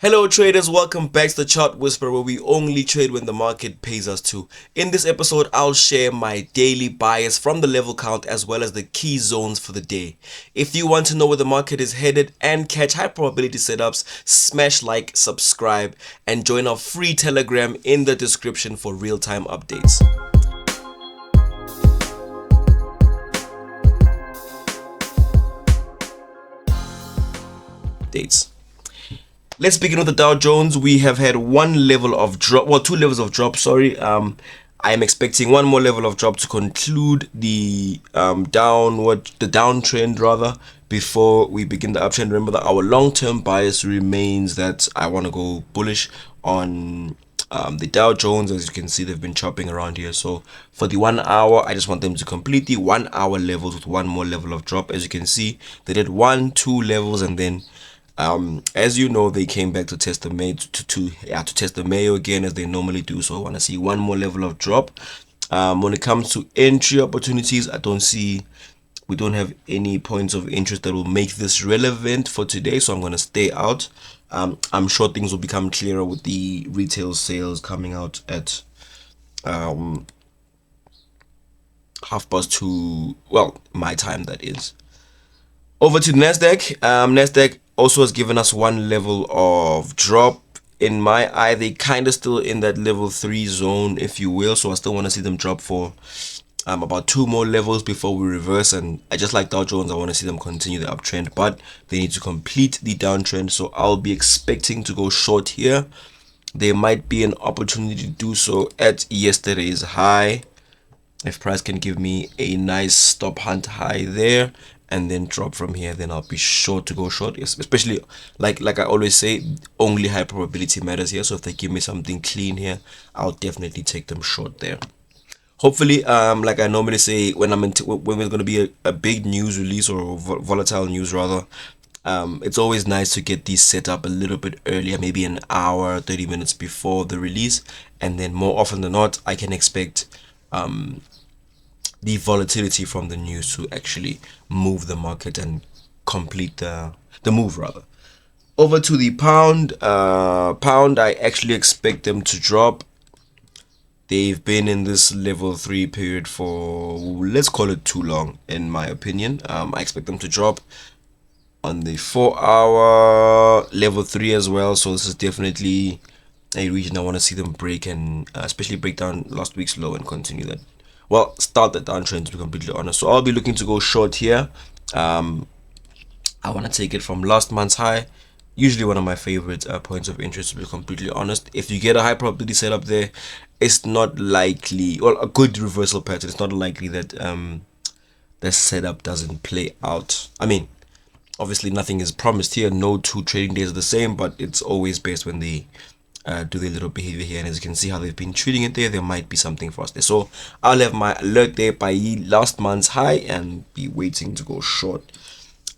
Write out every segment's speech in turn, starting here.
Hello traders, welcome back to the Chart Whisperer, where we only trade when the market pays us to. In this episode, I'll share my daily bias from the level count as well as the key zones for the day. If you want to know where the market is headed and catch high probability setups, smash like, subscribe, and join our free Telegram in the description for real-time updates. Let's begin with the Dow Jones. We have had one level of drop, well, two levels of drop, sorry. I am expecting one more level of drop to conclude the downtrend rather, before we begin the uptrend. Remember that our long-term bias remains that I want to go bullish on the Dow Jones. As you can see, they've been chopping around here. So for the 1 hour, I just want them to complete the 1 hour levels with one more level of drop. As you can see, they did 1, 2 levels, and then as you know, they came back to test the May to test the Mayo again, as they normally do. So I want to see one more level of drop. When it comes to entry opportunities, we don't have any points of interest that will make this relevant for today, so I'm going to stay out. I'm sure things will become clearer with the retail sales coming out at 2:30, well, my time, that is. Over to NASDAQ. NASDAQ also has given us one level of drop. In my eye, they kind of still in that level 3 zone, if you will. So I still want to see them drop for about 2 more levels before we reverse. And I just like Dow Jones, I want to see them continue the uptrend, but they need to complete the downtrend. So I'll be expecting to go short here. There might be an opportunity to do so at yesterday's high. If price can give me a nice stop hunt high there and then drop from here, then I'll be sure to go short. Yes, especially like I always say, only high probability matters here. So if they give me something clean here, I'll definitely take them short there. Hopefully, like I normally say, when there's going to be a big news release, or volatile news rather, it's always nice to get these set up a little bit earlier, maybe an hour, 30 minutes before the release, and then more often than not, I can expect the volatility from the news to actually move the market and complete the move rather. Over to the pound. I actually expect them to drop. They've been in this level 3 period for, let's call it, too long, in my opinion. I expect them to drop on the 4-hour level 3 as well. So this is definitely a region I want to see them break, and especially break down last week's low and continue that. Well, start the downtrend, to be completely honest. So I'll be looking to go short here. I want to take it from last month's high. Usually one of my favorite points of interest, to be completely honest. If you get a high probability setup there, it's not likely, well, a good reversal pattern, it's not likely that the setup doesn't play out. I mean, obviously nothing is promised here. No 2 trading days are the same, but it's always based when they do their little behavior here. And as you can see how they've been treating it there might be something for us there. So I'll have my alert there by last month's high and be waiting to go short.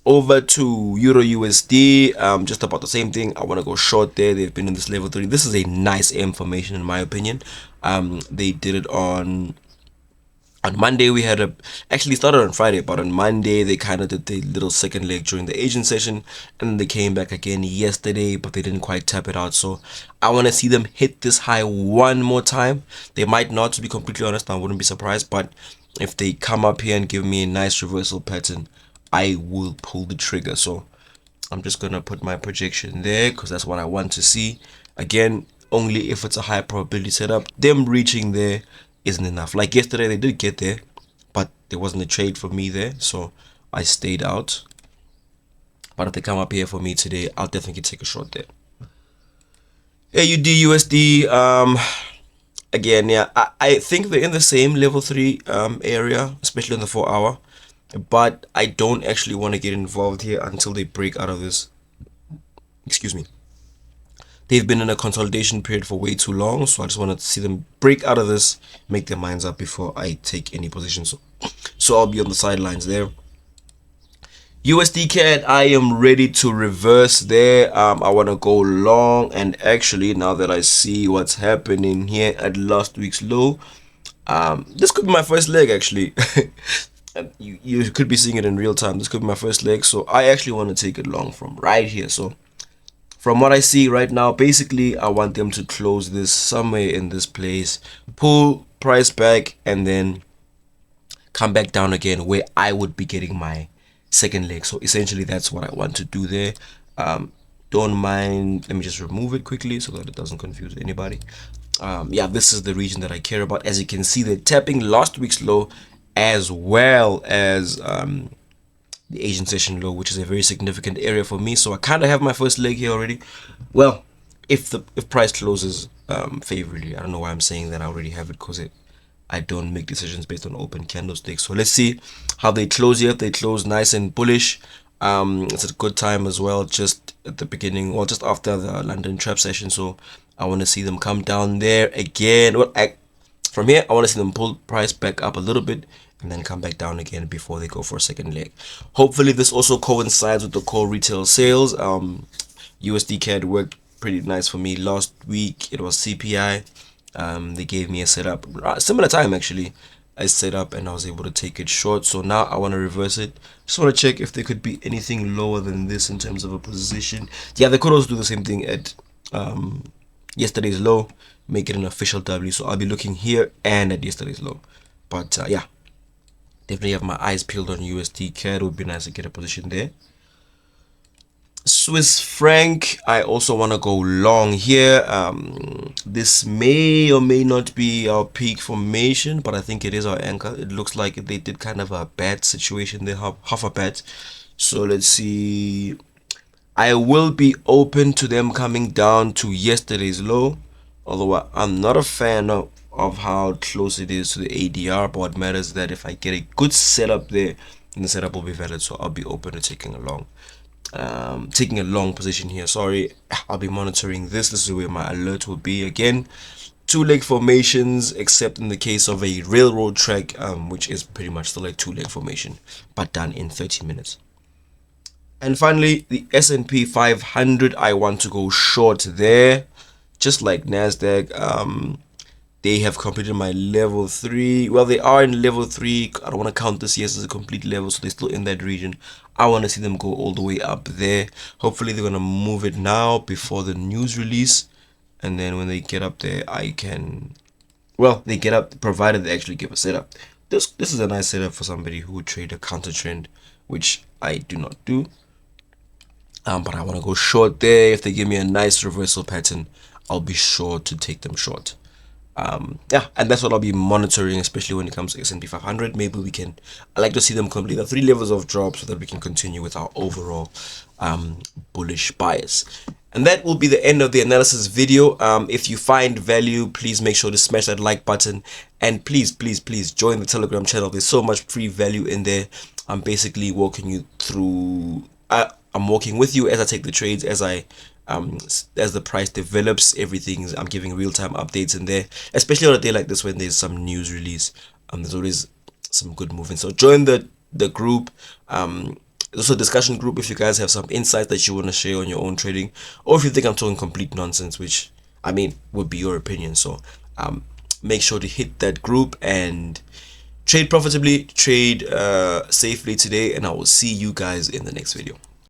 Over to EURUSD, just about the same thing. I want to go short there. They've been in this level 3. This is a nice M formation in my opinion. They did it on Monday. We had actually started on Friday, but on Monday they kind of did the little second leg during the Asian session, and then they came back again yesterday, but they didn't quite tap it out. So I want to see them hit this high one more time. They might not, to be completely honest. I wouldn't be surprised, but if they come up here and give me a nice reversal pattern, I will pull the trigger. So I'm just gonna put my projection there, because that's what I want to see. Again, only if it's a high probability setup. Them reaching there isn't enough. Like yesterday, they did get there, but there wasn't a trade for me there, so I stayed out. But if they come up here for me today, I'll definitely take a short there. AUDUSD, again, yeah, I think they're in the same level 3 area, especially on the 4-hour, but I don't actually want to get involved here until they break out of this. Excuse me. They've been in a consolidation period for way too long, so I just want to see them break out of this, make their minds up before I take any positions. So I'll be on the sidelines there. USDCAD, I am ready to reverse there. I want to go long, and actually, now that I see what's happening here at last week's low, this could be my first leg actually. You could be seeing it in real time. This could be my first leg, so I actually want to take it long from right here. So from what I see right now, basically I want them to close this somewhere in this place, pull price back, and then come back down again where I would be getting my second leg. So essentially that's what I want to do there. Don't mind, let me just remove it quickly so that it doesn't confuse anybody. Yeah, this is the region that I care about. As you can see, they're tapping last week's low as well as the Asian session low, which is a very significant area for me. So I kind of have my first leg here already. Well, if price closes favorably, I don't know why I'm saying that I already have it, because I don't make decisions based on open candlesticks. So let's see how they close here. If they close nice and bullish, it's a good time as well, just at the beginning or just after the London trap session. So I want to see them come down there again. Well, from here I want to see them pull price back up a little bit and then come back down again before they go for a second leg. Hopefully this also coincides with the core retail sales. USDCAD worked pretty nice for me last week. It was CPI. They gave me a setup, similar time actually. I set up and I was able to take it short. So now I want to reverse it. Just want to check if there could be anything lower than this in terms of a position. Yeah, they could also do the same thing at yesterday's low, make it an official W. So I'll be looking here and at yesterday's low. But yeah, definitely have my eyes peeled on USDCAD. It would be nice to get a position there. Swiss franc, I also want to go long here. This may or may not be our peak formation, but I think it is our anchor. It looks like they did kind of a bad situation. They have half a bet. So let's see. I will be open to them coming down to yesterday's low, although I'm not a fan of how close it is to the ADR. But what matters is that if I get a good setup there, then the setup will be valid. So I'll be open to taking a long position here. Sorry, I'll be monitoring this. This is where my alert will be. Again, two-leg formations, except in the case of a railroad track, which is pretty much still a two-leg formation, but done in 30 minutes. And finally, the S&P 500, I want to go short there, just like NASDAQ. They have completed my level 3. Well, they are in level 3. I don't want to count this yes as a complete level, so they're still in that region. I want to see them go all the way up there. Hopefully, they're going to move it now before the news release. And then when they get up there, I can... Well, they get up, provided they actually give a setup. This is a nice setup for somebody who would trade a counter trend, which I do not do. But I want to go short there. If they give me a nice reversal pattern, I'll be sure to take them short. Yeah, and that's what I'll be monitoring, especially when it comes to S&P 500. Maybe I like to see them complete the 3 levels of drop so that we can continue with our overall bullish bias. And that will be the end of the analysis video. If you find value, please make sure to smash that like button, and please join the Telegram channel. There's so much free value in there. I'm basically walking you through, I'm walking with you as I take the trades, as the price develops. I'm giving real-time updates in there, especially on a day like this when there's some news release. There's always some good movement. So join the group. There's also a discussion group if you guys have some insights that you want to share on your own trading, or if you think I'm talking complete nonsense, which I mean would be your opinion. So make sure to hit that group and trade profitably, trade safely today, and I will see you guys in the next video.